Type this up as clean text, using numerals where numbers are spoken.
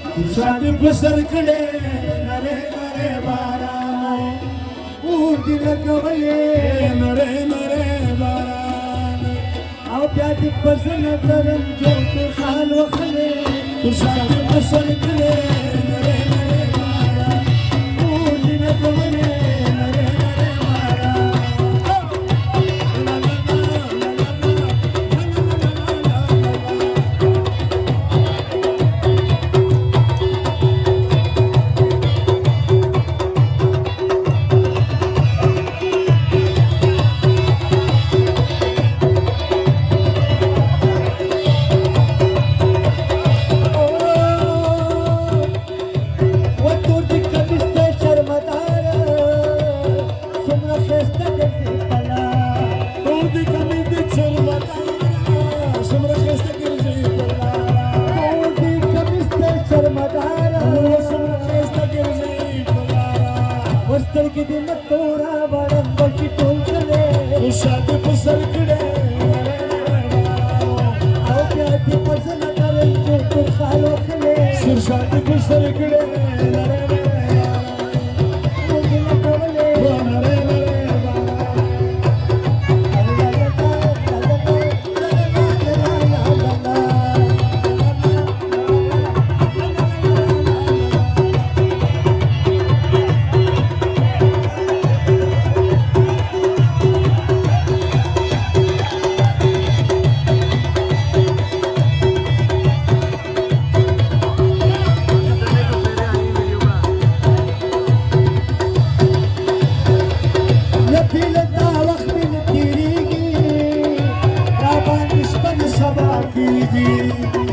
शादी बसर कड़े नरे नरे बारानो ऊटी लगवले नरे नरे बारान आओ प्यादी पसन करम जो तो खाल वखले शादी बसर कड़े नरे नरे बारान ऊटी लगवले नरे नरे बारान शादी पसर कड़े आओ प्यादी पसंद करें जो तो खालो खले शादी पसर कड़े Sabah gibi